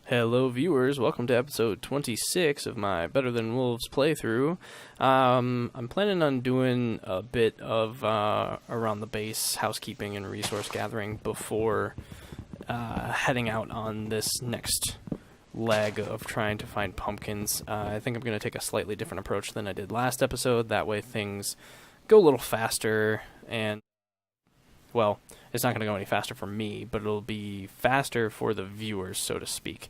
Hello viewers, welcome to episode 26 of my Better Than Wolves playthrough. I'm planning on doing a bit of around the base housekeeping and resource gathering before heading out on this next leg of trying to find pumpkins. I think I'm going to take a slightly different approach than I did last episode, that way things go a little faster and, well, it's not going to go any faster for me, but it'll be faster for the viewers, so to speak.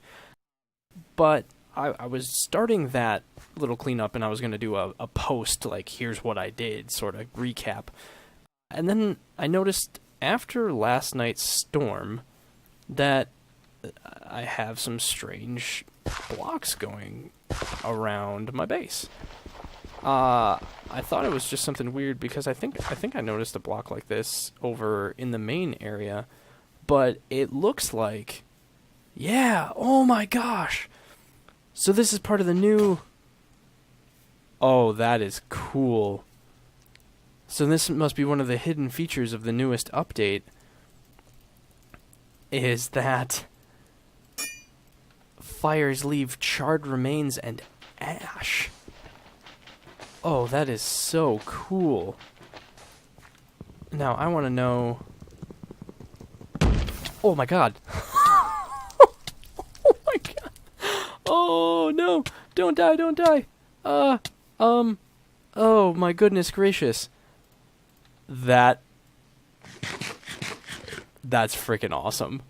But I was starting that little cleanup, and I was going to do a post, like, here's what I did, sort of recap. And then I noticed after last night's storm that I have some strange blocks going around my base. I thought it was just something weird because I think I noticed a block like this over in the main area, but it looks like, yeah, oh my gosh. So this is part of the new, oh, that is cool. So this must be one of the hidden features of the newest update, is that fires leave charred remains and ash. Oh, that is so cool. Now, I want to know... Oh my god. Oh my god. Oh, no. Don't die, don't die. Oh my goodness gracious. That's freaking awesome.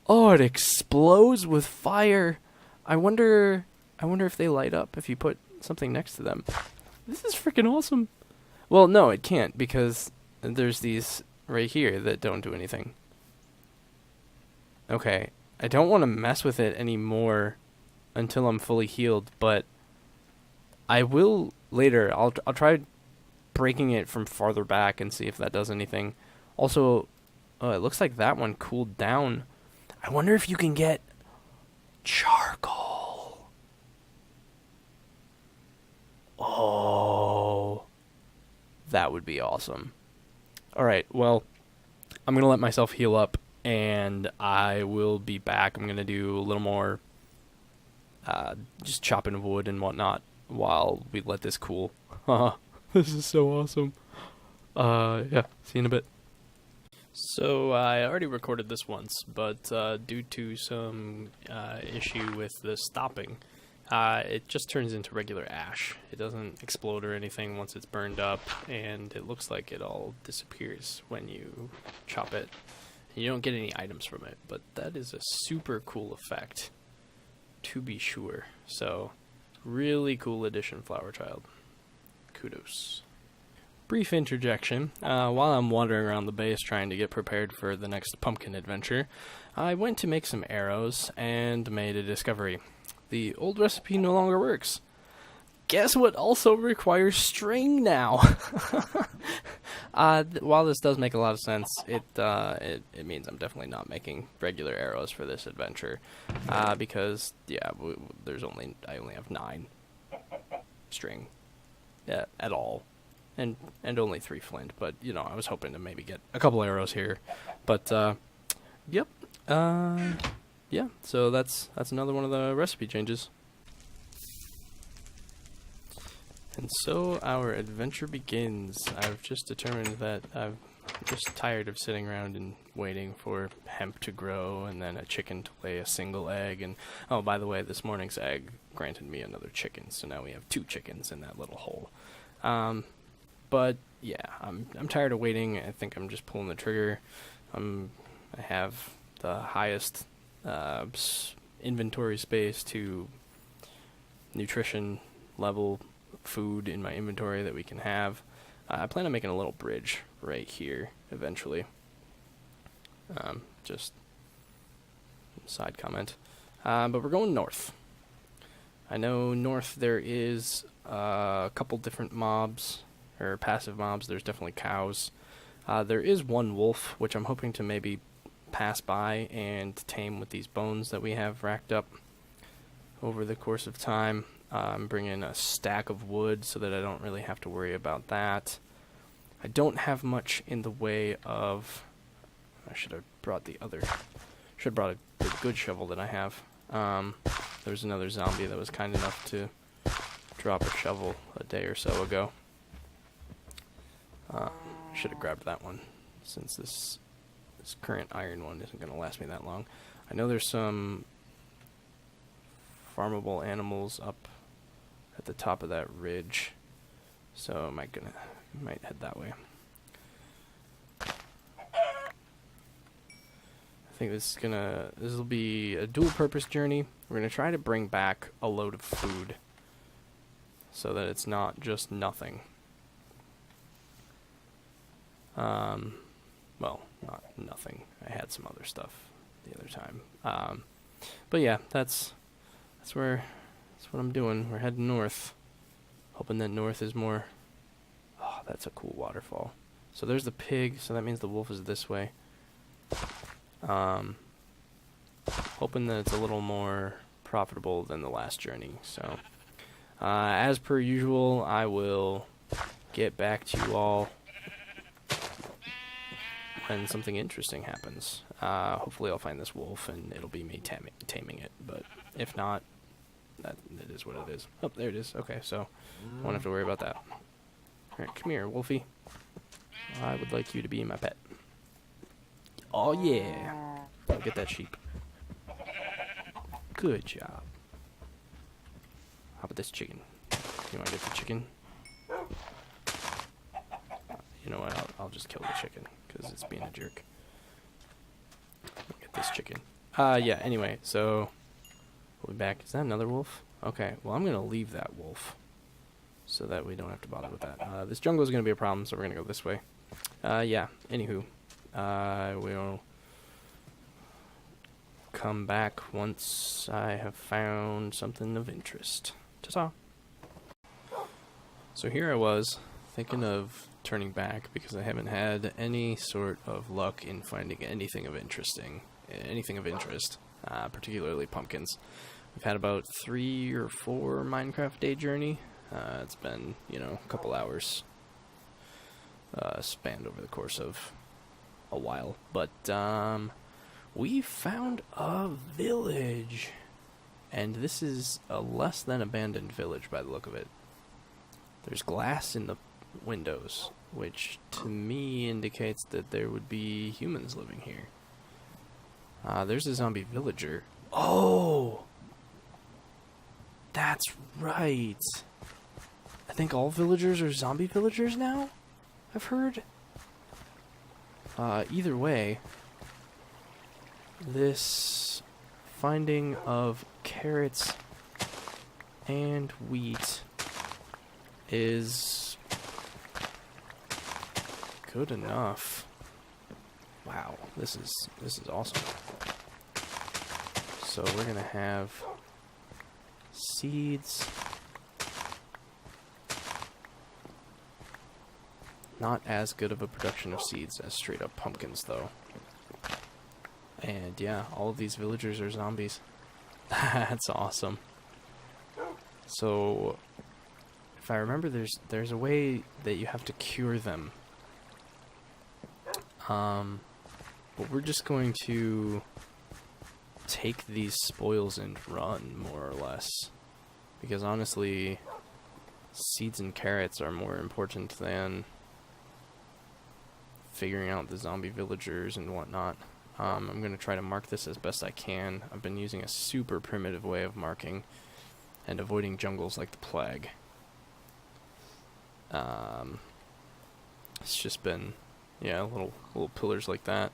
Oh, it explodes with fire. I wonder if they light up if you put something next to them. This is freaking awesome. Well, no, it can't, because there's these right here that don't do anything. Okay, I don't want to mess with it anymore until I'm fully healed, but I will later. I'll try breaking it from farther back and see if that does anything. Also, it looks like that one cooled down. I wonder if you can get charcoal. Oh, that would be awesome. Alright, well, I'm going to let myself heal up, and I will be back. I'm going to do a little more just chopping wood and whatnot while we let this cool. This is so awesome. Yeah, see you in a bit. So, I already recorded this once, but due to some issue with the stopping, it just turns into regular ash. It doesn't explode or anything once it's burned up, and it looks like it all disappears when you chop it. You don't get any items from it, but that is a super cool effect, to be sure. So, really cool addition, Flower Child. Kudos. Brief interjection. While I'm wandering around the base trying to get prepared for the next pumpkin adventure, I went to make some arrows and made a discovery. The old recipe no longer works. Guess what also requires string now? While this does make a lot of sense, it means I'm definitely not making regular arrows for this adventure, because yeah, I only have 9 string, at all, and only 3 flint. But you know, I was hoping to maybe get a couple arrows here, but yep. Yeah, so that's another one of the recipe changes. And so our adventure begins. I've just determined that I'm just tired of sitting around and waiting for hemp to grow and then a chicken to lay a single egg. And oh, by the way, this morning's egg granted me another chicken, so now we have 2 chickens in that little hole. But yeah, I'm tired of waiting. I think I'm just pulling the trigger. I have the highest inventory space to nutrition level food in my inventory that we can have. I plan on making a little bridge right here eventually. Just side comment. But we're going north. I know north there is a couple different mobs, or passive mobs. There's definitely cows. There is one wolf, which I'm hoping to maybe pass by and tame with these bones that we have racked up over the course of time. I'm bringing a stack of wood so that I don't really have to worry about that. I don't have much in the way of I should have brought the good shovel that I have. There was another zombie that was kind enough to drop a shovel a day or so ago. Should have grabbed that one, since this current iron one isn't going to last me that long. I know there's some farmable animals up at the top of that ridge, so I might head that way. I think this will be a dual purpose journey. We're gonna try to bring back a load of food so that it's not just nothing. Well, not nothing. I had some other stuff the other time. But yeah, that's what I'm doing. We're heading north, hoping that north is more. Oh, that's a cool waterfall. So there's the pig, so that means the wolf is this way. Hoping that it's a little more profitable than the last journey. So, as per usual, I will get back to you all when something interesting happens. Hopefully I'll find this wolf and it'll be me taming it, but if not, it is what it is. Oh, there it is. Okay, so I won't have to worry about that. Alright, come here, Wolfie. I would like you to be my pet. Oh yeah! I'll get that sheep. Good job. How about this chicken? You want to get the chicken? You know what? I'll just kill the chicken because it's being a jerk. Get this chicken. Yeah. Anyway, so we'll be back. Is that another wolf? Okay. Well, I'm gonna leave that wolf so that we don't have to bother with that. This jungle is gonna be a problem, so we're gonna go this way. Yeah. Anywho, we'll come back once I have found something of interest. Ta-ta. So here I was thinking of turning back because I haven't had any sort of luck in finding anything of interest, particularly pumpkins. We've had about 3 or 4 Minecraft day journey. It's been, a couple hours spanned over the course of a while, but we found a village, and this is a less than abandoned village by the look of it. There's glass in the windows, which to me indicates that there would be humans living here. There's a zombie villager. Oh! That's right! I think all villagers are zombie villagers now? I've heard. Either way, this finding of carrots and wheat is good enough. Wow, this is awesome. So we're gonna have seeds. Not as good of a production of seeds as straight up pumpkins though. And yeah, all of these villagers are zombies. That's awesome. So if I remember, there's a way that you have to cure them. But we're just going to take these spoils and run, more or less. Because honestly, seeds and carrots are more important than figuring out the zombie villagers and whatnot. I'm going to try to mark this as best I can. I've been using a super primitive way of marking and avoiding jungles like the plague. It's just been, yeah, little pillars like that.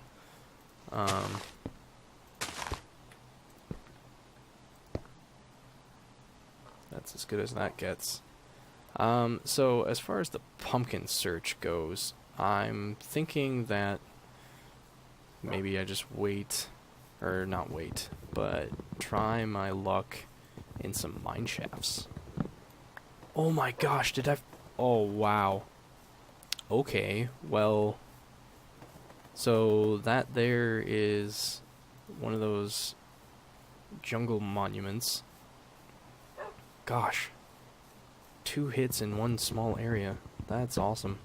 That's as good as that gets. So as far as the pumpkin search goes, I'm thinking that maybe I just wait, or not wait, but try my luck in some mine shafts. Oh my gosh, oh wow. Okay, well, so that there is one of those jungle monuments. Gosh, 2 hits in one small area. That's awesome.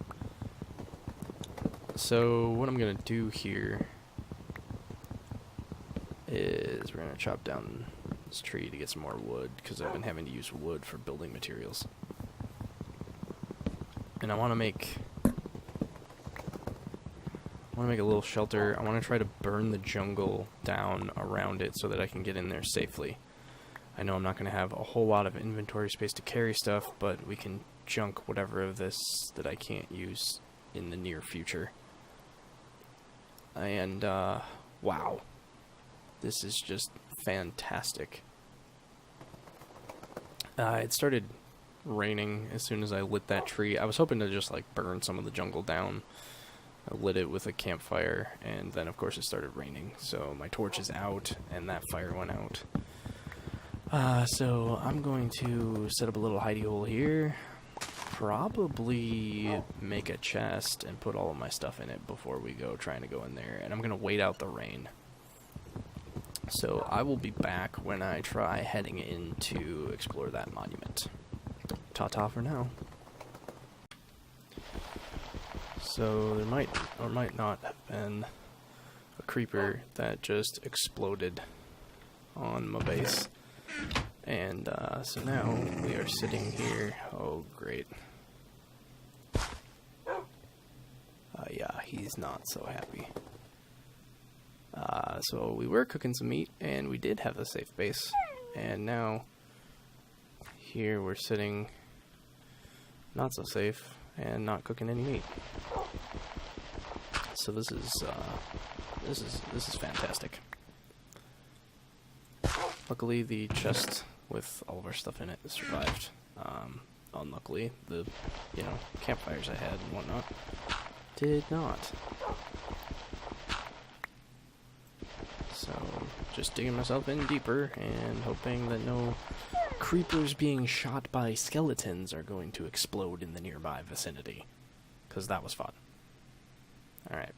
So what I'm gonna do here guys, we're going to chop down this tree to get some more wood, because I've been having to use wood for building materials. And I want to make a little shelter. I want to try to burn the jungle down around it so that I can get in there safely. I know I'm not going to have a whole lot of inventory space to carry stuff, but we can junk whatever of this that I can't use in the near future. And, wow. This is just fantastic. It started raining as soon as I lit that tree. I was hoping to just, like, burn some of the jungle down. I lit it with a campfire, and then, of course, it started raining. So my torch is out, and that fire went out. So I'm going to set up a little hidey hole here. Probably make a chest and put all of my stuff in it before we go trying to go in there. And I'm going to wait out the rain. So I will be back when I try heading in to explore that monument. Ta-ta for now. So there might or might not have been a creeper that just exploded on my base. And so now we are sitting here. Oh, great. Yeah, he's not so happy. So we were cooking some meat, and we did have a safe base. And now, here we're sitting not so safe, and not cooking any meat. So this is fantastic. Luckily, the chest with all of our stuff in it survived. Unluckily, the campfires I had and whatnot did not. So, just digging myself in deeper and hoping that no creepers being shot by skeletons are going to explode in the nearby vicinity. Because that was fun. Alright,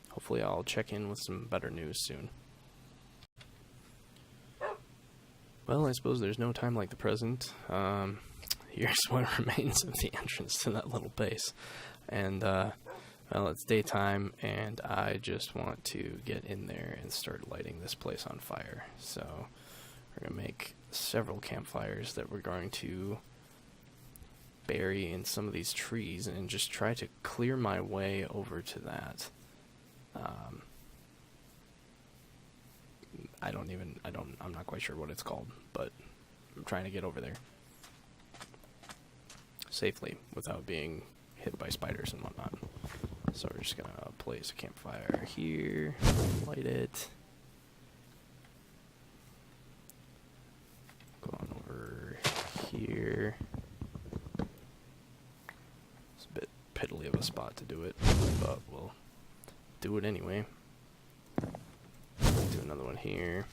hopefully I'll check in with some better news soon. Well, I suppose there's no time like the present. Here's what remains of the entrance to that little base. And, well, it's daytime, and I just want to get in there and start lighting this place on fire. So, we're going to make several campfires that we're going to bury in some of these trees and just try to clear my way over to that. I'm not quite sure what it's called, but I'm trying to get over there safely without being hit by spiders and whatnot. So we're just gonna place a campfire here, light it, go on over here. It's a bit piddly of a spot to do it, but we'll do it anyway. Do another one here.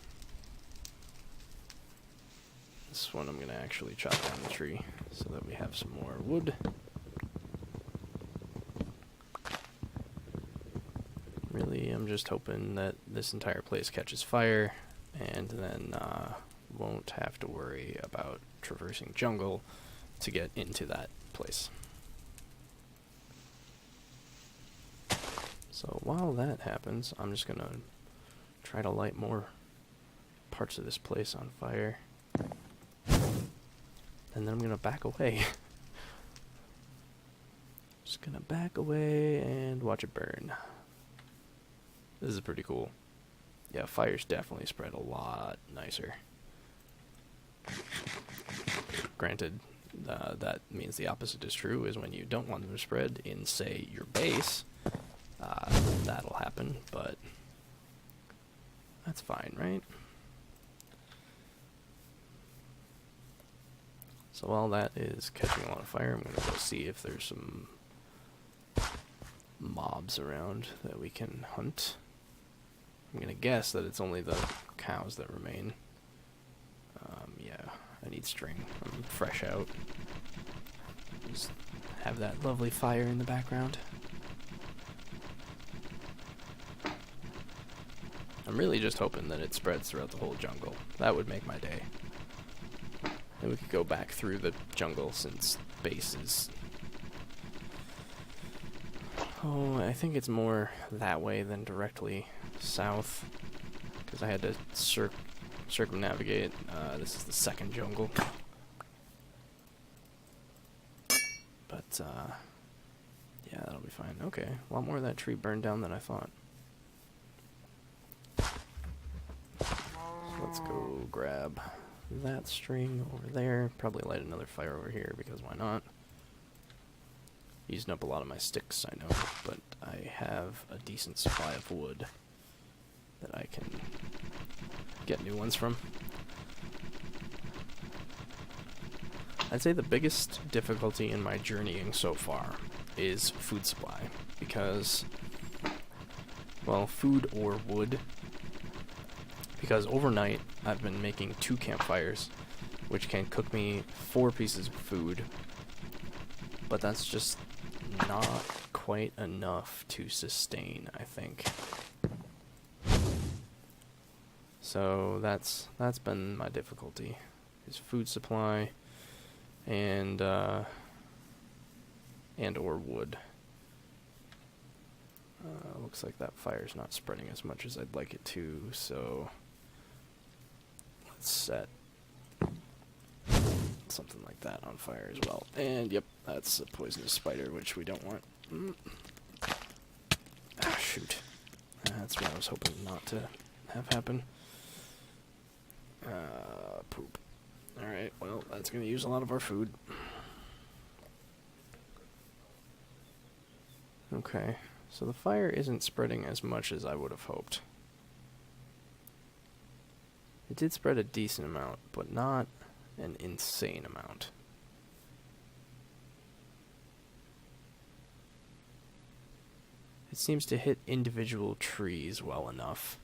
This one I'm gonna actually chop down the tree so that we have some more wood. Really, I'm just hoping that this entire place catches fire, and then won't have to worry about traversing jungle to get into that place. So while that happens, I'm just gonna try to light more parts of this place on fire. And then I'm gonna back away. Just gonna back away and watch it burn. This is pretty cool. Yeah, fires definitely spread a lot nicer. Granted, that means the opposite is true, is when you don't want them to spread in, say, your base, that'll happen, but that's fine, right? So while that is catching a lot of fire, I'm going to go see if there's some mobs around that we can hunt. I'm going to guess that it's only the cows that remain. Yeah, I need string. I'm fresh out. Just have that lovely fire in the background. I'm really just hoping that it spreads throughout the whole jungle. That would make my day. And we could go back through the jungle since base is... Oh, I think it's more that way than directly south. because I had to circumnavigate. This is the second jungle. But, yeah, that'll be fine. Okay, a lot more of that tree burned down than I thought. So let's go grab that string over there. Probably light another fire over here, because why not? Using up a lot of my sticks, I know, but I have a decent supply of wood that I can get new ones from. I'd say the biggest difficulty in my journeying so far is food supply, because, well, food or wood, because overnight I've been making 2 campfires, which can cook me 4 pieces of food, but that's just not quite enough to sustain, I think. So that's been my difficulty, is food supply and or wood. Looks like that fire's not spreading as much as I'd like it to, so let's set something like that on fire as well. And yep, that's a poisonous spider, which we don't want. Ah, shoot. That's what I was hoping not to have happen. Poop. Alright, well, that's going to use a lot of our food. Okay, so the fire isn't spreading as much as I would have hoped. It did spread a decent amount, but not an insane amount. It seems to hit individual trees well enough,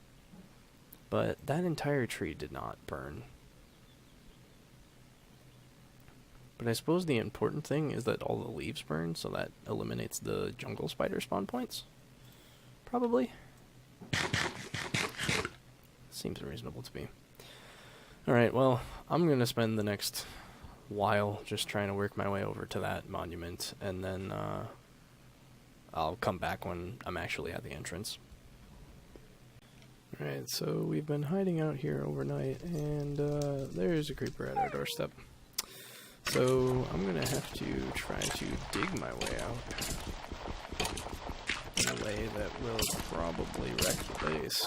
but that entire tree did not burn. But I suppose the important thing is that all the leaves burn, so that eliminates the jungle spider spawn points. Probably. Seems reasonable to me. Alright, well, I'm going to spend the next while just trying to work my way over to that monument, and then I'll come back when I'm actually at the entrance. Alright, so we've been hiding out here overnight, and there's a creeper at our doorstep. So I'm going to have to try to dig my way out in a way that will probably wreck the base.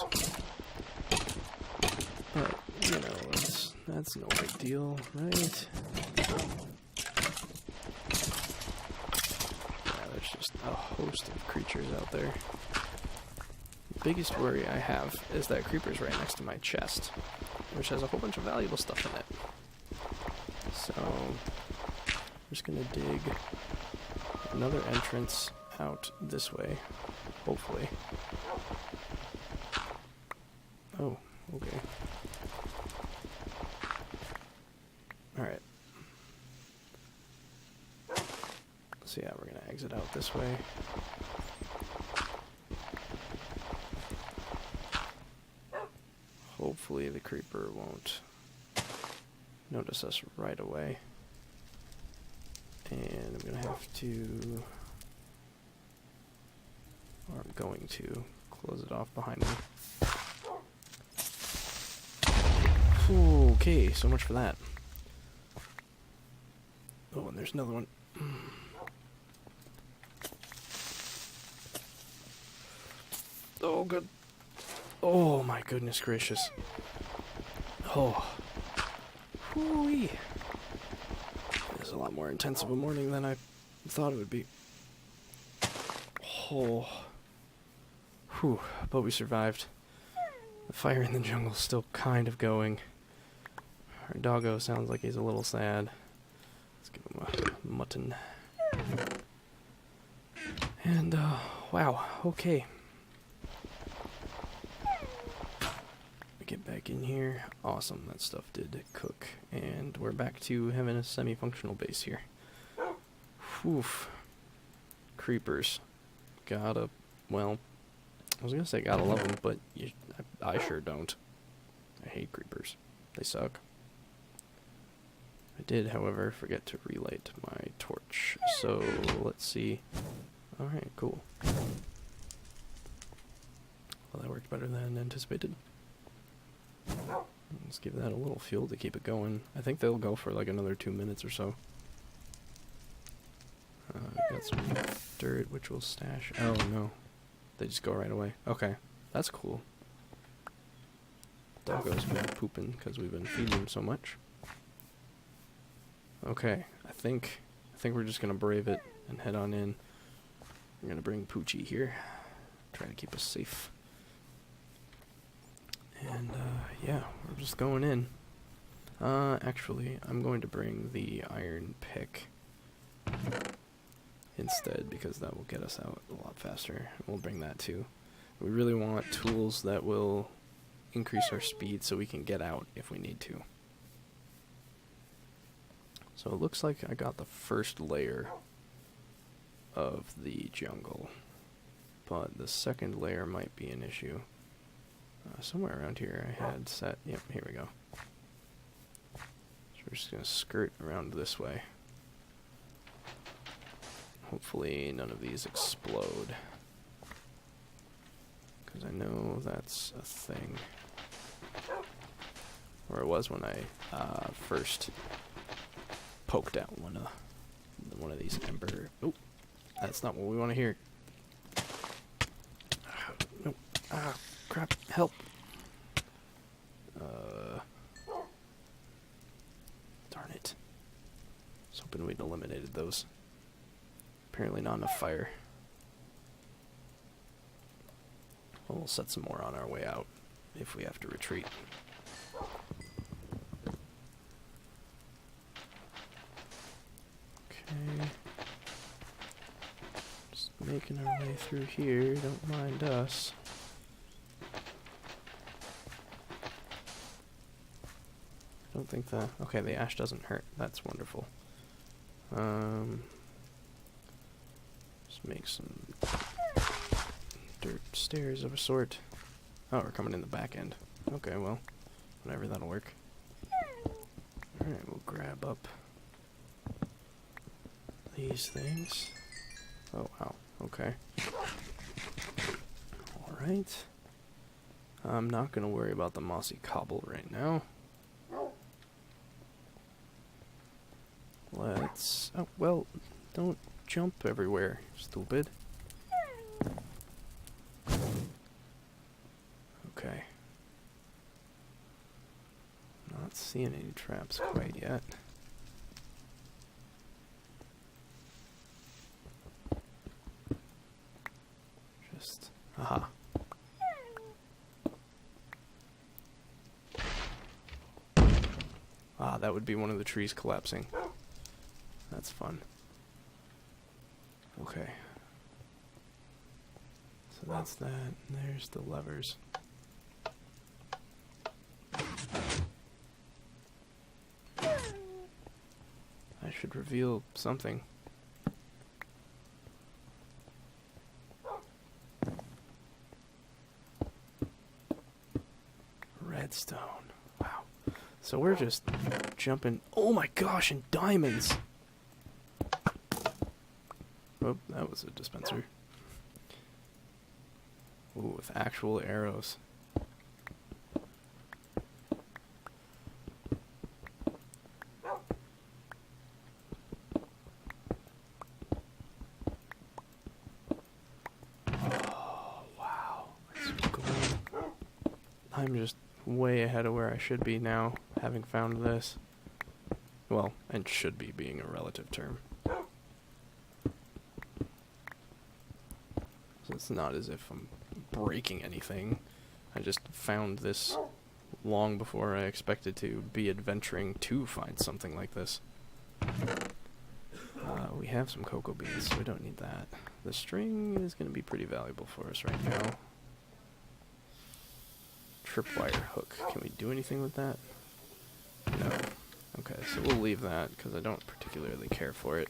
But, you know, that's no big deal, right? Yeah, there's just a host of creatures out there. The biggest worry I have is that creeper's right next to my chest, which has a whole bunch of valuable stuff in it. So, I'm just going to dig another entrance out this way, hopefully. Oh, okay. Alright. So yeah, we're going to exit out this way. Hopefully the creeper won't notice us right away. And I'm going to have to, or I'm going to, close it off behind me. Okay, so much for that. Oh, and there's another one. Oh, good. Oh, my goodness gracious. Oh. Whoo-wee. This is a lot more intense of a morning than I thought it would be. Oh. Whew, but we survived. The fire in the jungle is still kind of going. Our doggo sounds like he's a little sad. Let's give him a mutton. And, wow, okay. Get back in here. Awesome, that stuff did cook. And we're back to having a semi-functional base here. Whew. Creepers. Gotta, well, I was gonna say gotta love them, but I sure don't. I hate creepers. They suck. I did, however, forget to relight my torch. So, let's see. Alright, cool. Well, that worked better than anticipated. Let's give that a little fuel to keep it going. I think they'll go for like another 2 minutes or so. Got some dirt, which we'll stash. Oh no, they just go right away. Okay, that's cool. Doggo's been pooping because we've been feeding him so much. Okay, I think we're just gonna brave it and head on in. We're gonna bring Poochie here, trying to keep us safe. And yeah, we're just going in. Actually, I'm going to bring the iron pick instead, because that will get us out a lot faster. We'll bring that too. We really want tools that will increase our speed so we can get out if we need to. So it looks like I got the first layer of the jungle, but the second layer might be an issue. Somewhere around here I had set, yep, here we go. So we're just going to skirt around this way. Hopefully none of these explode, because I know that's a thing. Or it was when I first poked out one of these ember. Oh, that's not what we want to hear. No, crap! Help! Darn it! I was hoping we'd eliminated those. Apparently not enough fire. Well, we'll set some more on our way out if we have to retreat. Okay. Just making our way through here, don't mind us. I don't think the... Okay, the ash doesn't hurt. That's wonderful. Just make some dirt stairs of a sort. Oh, we're coming in the back end. Okay, well, whatever, that'll work. Alright, we'll grab up these things. Oh, wow, okay. Alright. I'm not gonna worry about the mossy cobble right now. Let's... Oh, well, don't jump everywhere, stupid. Okay. Not seeing any traps quite yet. Just... Aha. Ah, that would be one of the trees collapsing. That's fun. Okay. So that's that, and there's the levers. I should reveal something. Redstone. Wow. So we're just jumping. Oh my gosh, and diamonds! Oh, that was a dispenser. Ooh, with actual arrows. Oh, wow. That's cool. I'm just way ahead of where I should be now, having found this. Well, and should be being a relative term. So it's not as if I'm breaking anything. I just found this long before I expected to be adventuring to find something like this. We have some cocoa beans, so we don't need that. The string is going to be pretty valuable for us right now. Tripwire hook. Can we do anything with that? No. Okay, so we'll leave that because I don't particularly care for it.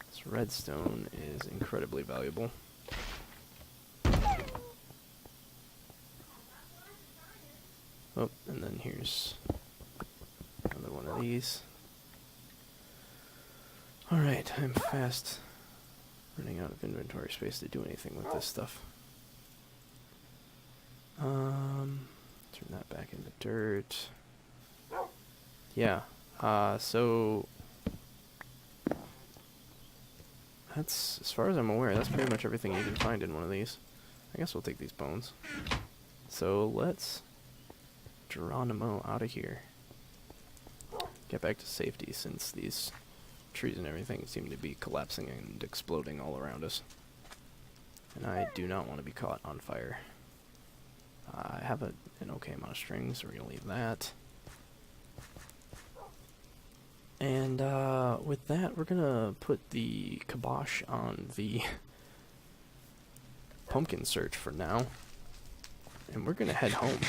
This redstone is incredibly valuable. Oh, and then here's another one of these. Alright, I'm fast running out of inventory space to do anything with this stuff. Turn that back into dirt. Yeah, so that's, as far as I'm aware, that's pretty much everything you can find in one of these. I guess we'll take these bones. So let's Geronimo out of here. Get back to safety, since these trees and everything seem to be collapsing and exploding all around us. And I do not want to be caught on fire. I have an okay amount of strings, so we're going to leave that. And with that, we're going to put the kibosh on the pumpkin search for now. And we're going to head home.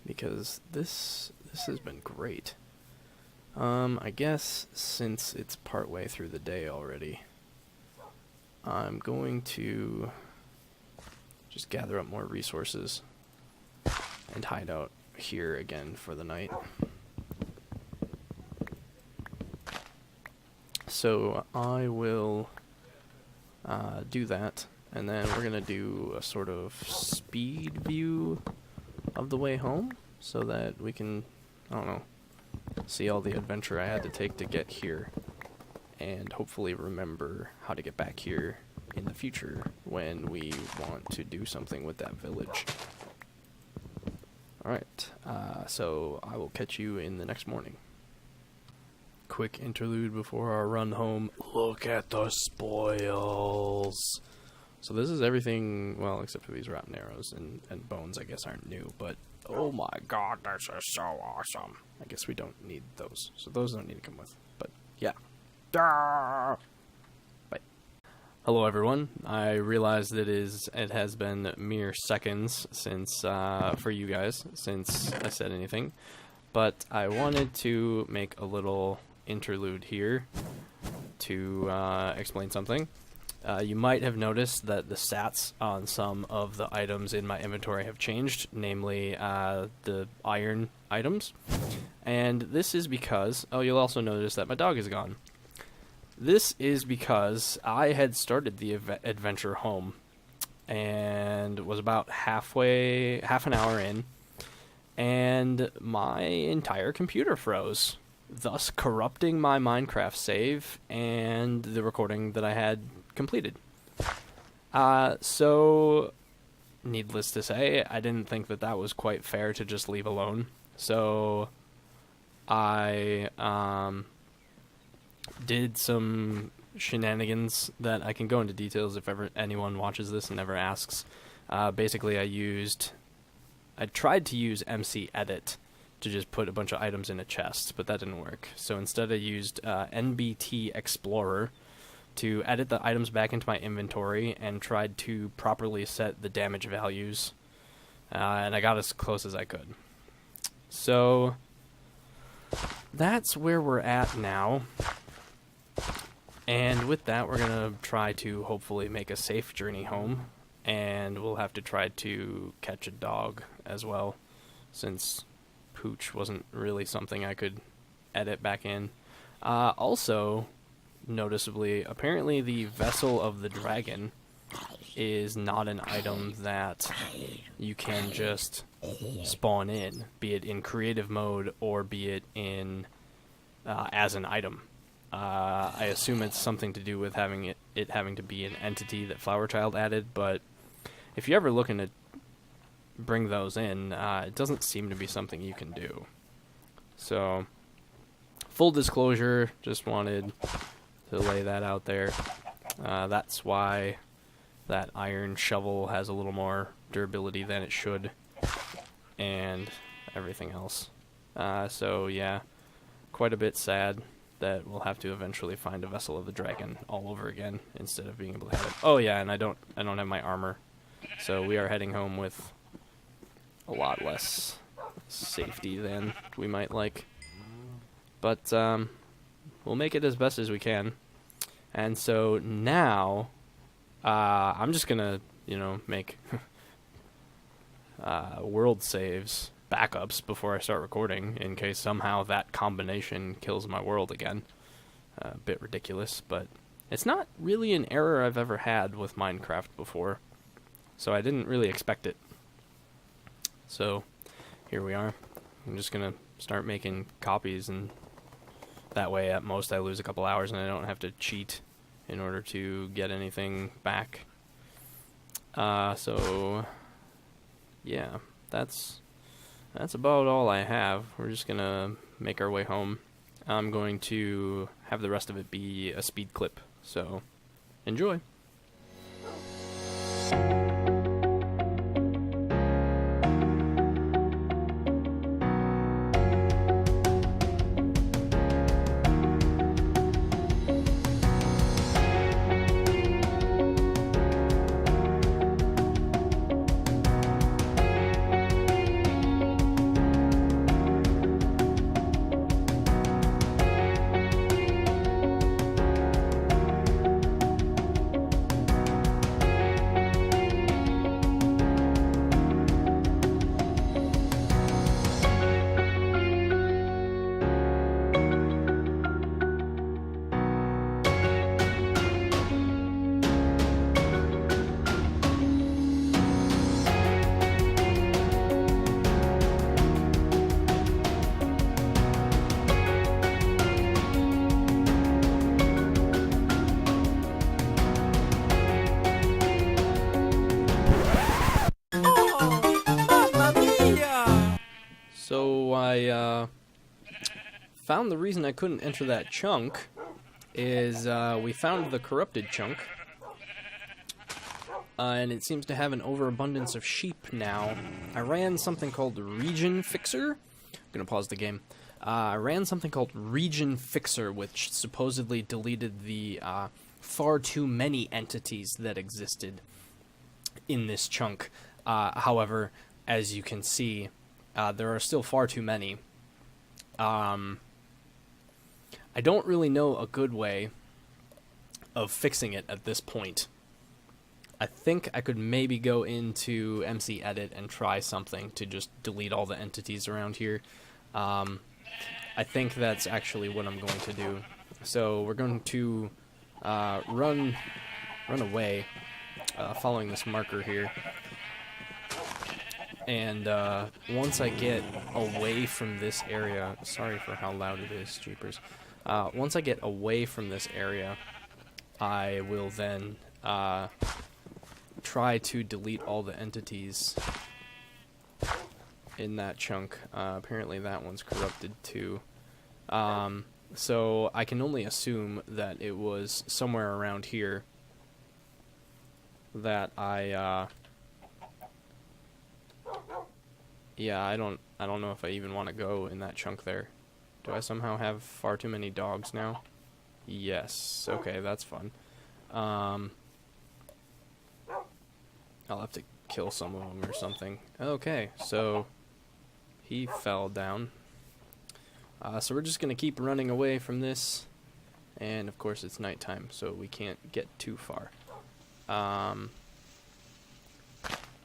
Because this has been great. I guess since it's partway through the day already, I'm going to just gather up more resources and hide out here again for the night. So I will do that, and then we're going to do a sort of speed view of the way home so that we can, I don't know, see all the adventure I had to take to get here, and hopefully remember how to get back here in the future when we want to do something with that village. Alright, so I will catch you in the next morning. Quick interlude before our run home. Look at the spoils! So this is everything, well, except for these rotten arrows and bones, I guess, aren't new, but oh my god, this is so awesome. I guess we don't need those, so those don't need to come with, but yeah. Bye. Hello everyone. I realize that it has been mere seconds since, for you guys, since I said anything, but I wanted to make a little interlude here to explain something. You might have noticed that the stats on some of the items in my inventory have changed, namely the iron items. And this is because, oh, you'll also notice that my dog is gone. This is because I had started the adventure home and was about half an hour in, and my entire computer froze, thus corrupting my Minecraft save and the recording that I had completed. So, needless to say, I didn't think that that was quite fair to just leave alone. So, I did some shenanigans that I can go into details if ever anyone watches this and ever asks. Basically, I tried to use MC Edit to just put a bunch of items in a chest, but that didn't work. So instead I used NBT Explorer to edit the items back into my inventory and tried to properly set the damage values, and I got as close as I could. So that's where we're at now, and with that we're gonna try to hopefully make a safe journey home, and we'll have to try to catch a dog as well, since Pooch wasn't really something I could edit back in. Also, noticeably, apparently the Vessel of the Dragon is not an item that you can just spawn in, be it in creative mode or be it in as an item. I assume it's something to do with having it having to be an entity that Flowerchild added, but if you're ever looking to bring those in, it doesn't seem to be something you can do. So, full disclosure, just wanted to lay that out there. That's why that iron shovel has a little more durability than it should, and everything else. So yeah, quite a bit sad that we'll have to eventually find a Vessel of the Dragon all over again instead of being able to have it. Oh yeah, and I don't have my armor, so we are heading home with a lot less safety than we might like. But we'll make it as best as we can. And so now, I'm just gonna, make world saves backups before I start recording, in case somehow that combination kills my world again. A bit ridiculous, but it's not really an error I've ever had with Minecraft before. so I didn't really expect it. So here we are. I'm just gonna start making copies, and that way at most I lose a couple hours and I don't have to cheat in order to get anything back. So yeah, that's about all I have. We're just gonna make our way home. I'm going to have the rest of it be a speed clip, so enjoy. So I found the reason I couldn't enter that chunk is we found the corrupted chunk, and it seems to have an overabundance of sheep now. I ran something called Region Fixer. I'm gonna pause the game. I ran something called Region Fixer, which supposedly deleted the far too many entities that existed in this chunk. However, as you can see, there are still far too many. I don't really know a good way of fixing it at this point. I think I could maybe go into MC Edit and try something to just delete all the entities around here. I think that's actually what I'm going to do. So we're going to run away, following this marker here. And once I get away from this area, sorry for how loud it is, jeepers. Once I get away from this area, I will then try to delete all the entities in that chunk. Apparently that one's corrupted too. So I can only assume that it was somewhere around here that yeah, I don't know if I even want to go in that chunk there. Do I somehow have far too many dogs now? Yes. Okay, that's fun. I'll have to kill some of them or something. Okay, so he fell down. So we're just gonna keep running away from this, and of course it's nighttime, so we can't get too far.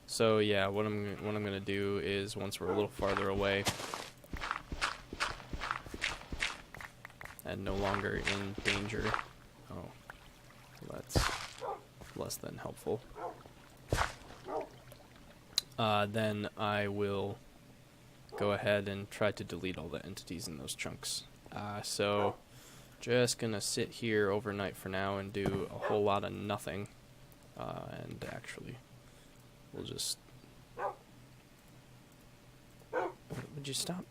So yeah, what I'm gonna do is, once we're a little farther away and no longer in danger, oh, that's less than helpful. Then I will go ahead and try to delete all the entities in those chunks. So just gonna sit here overnight for now and do a whole lot of nothing. And actually, we'll just... Would you stop?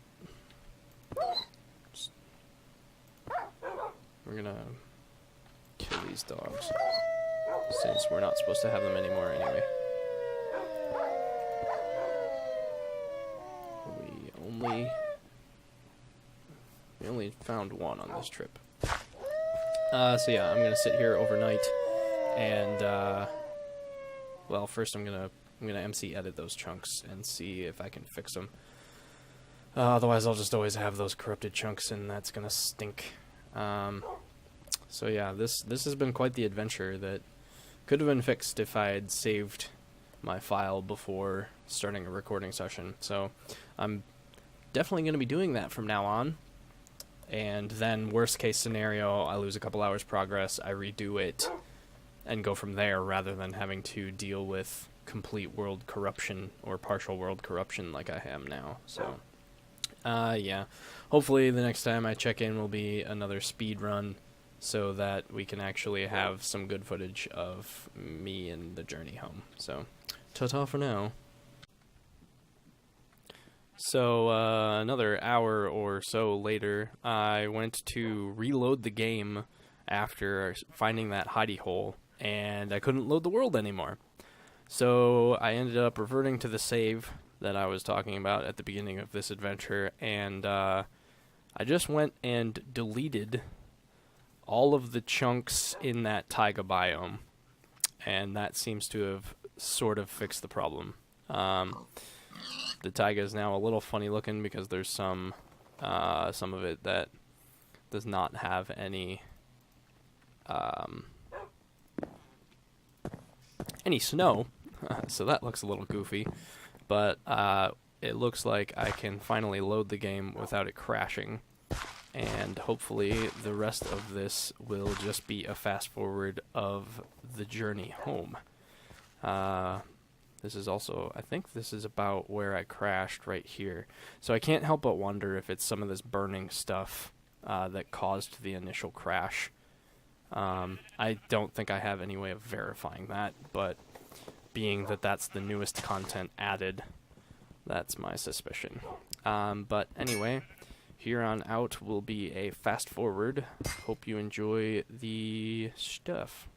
We're gonna kill these dogs, since we're not supposed to have them anymore anyway. We only found one on this trip. So yeah, I'm gonna sit here overnight, and well, first I'm gonna MC edit those chunks and see if I can fix them. Otherwise, I'll just always have those corrupted chunks, and that's gonna stink. So yeah, this has been quite the adventure that could have been fixed if I had saved my file before starting a recording session. So I'm definitely going to be doing that from now on. And then worst case scenario, I lose a couple hours progress, I redo it, and go from there, rather than having to deal with complete world corruption or partial world corruption like I am now. So, yeah. Hopefully the next time I check in will be another speed run so that we can actually have some good footage of me and the journey home. So, ta-ta for now. So, another hour or so later, I went to reload the game after finding that hidey hole, and I couldn't load the world anymore. So, I ended up reverting to the save that I was talking about at the beginning of this adventure, and I just went and deleted all of the chunks in that taiga biome, and that seems to have sort of fixed the problem. The taiga is now a little funny looking because there's some of it that does not have any snow, so that looks a little goofy, but it looks like I can finally load the game without it crashing, and hopefully the rest of this will just be a fast forward of the journey home. This is also, I think this is about where I crashed right here. So I can't help but wonder if it's some of this burning stuff that caused the initial crash. I don't think I have any way of verifying that, but being that that's the newest content added, that's my suspicion. But anyway, here on out will be a fast forward. Hope you enjoy the stuff.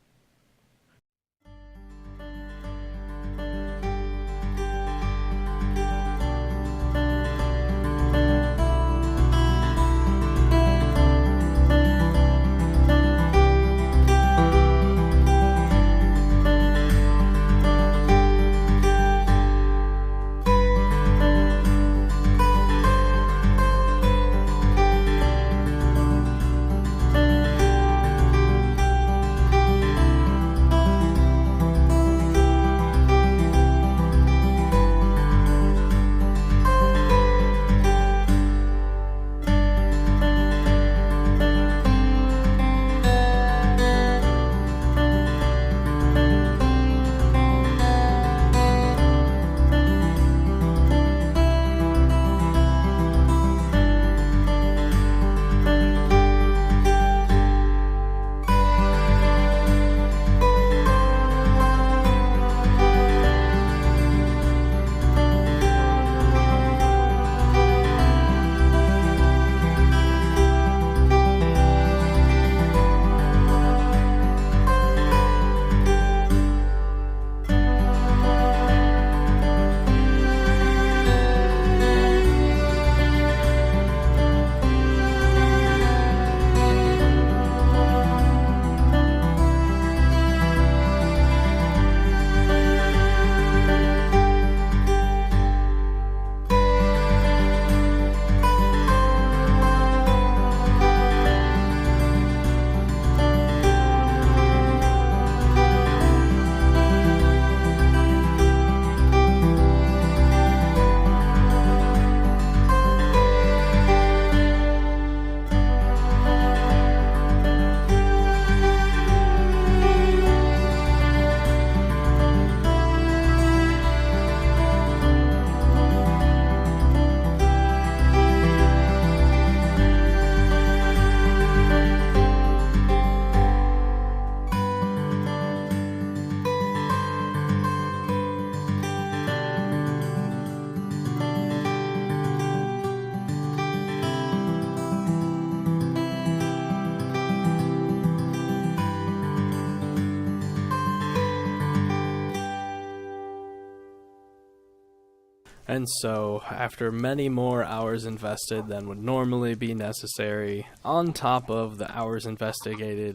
And so, after many more hours invested than would normally be necessary, on top of the hours invested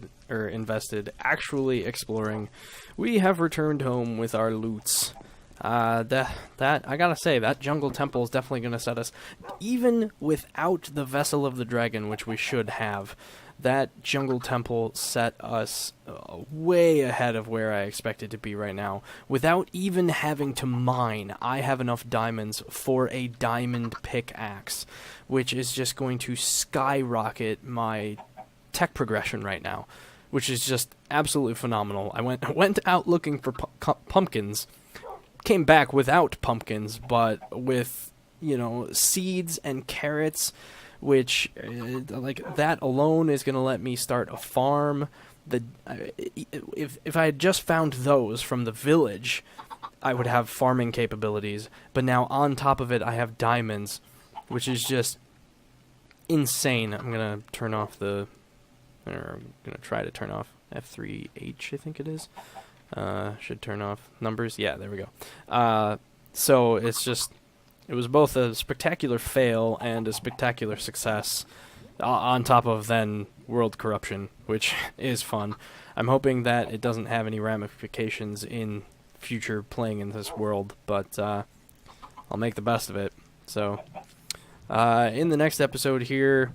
actually exploring, we have returned home with our loots. That I gotta say, that jungle temple is definitely gonna set us, even without the Vessel of the Dragon, which we should have. That jungle temple set us way ahead of where I expected to be right now. Without even having to mine, I have enough diamonds for a diamond pickaxe, which is just going to skyrocket my tech progression right now, which is just absolutely phenomenal. I went out looking for pumpkins, came back without pumpkins, but with, seeds and carrots, which, like, that alone is going to let me start a farm. If I had just found those from the village, I would have farming capabilities. But now on top of it, I have diamonds, which is just insane. I'm going to turn off I'm going to try to turn off F3H, I think it is. Should turn off numbers. Yeah, there we go. So it was both a spectacular fail and a spectacular success, on top of then world corruption, which is fun. I'm hoping that it doesn't have any ramifications in future playing in this world, but I'll make the best of it. So in the next episode here,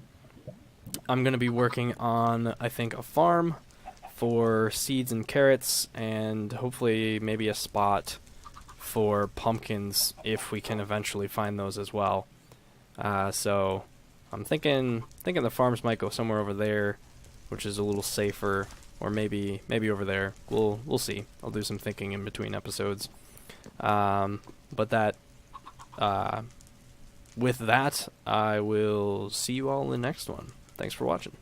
I'm going to be working on, I think, a farm for seeds and carrots, and hopefully maybe a spot for pumpkins if we can eventually find those as well. So I'm thinking the farms might go somewhere over there, which is a little safer, or maybe over there. We'll see. I'll do some thinking in between episodes. But that with that, I will see you all in the next one. Thanks for watching.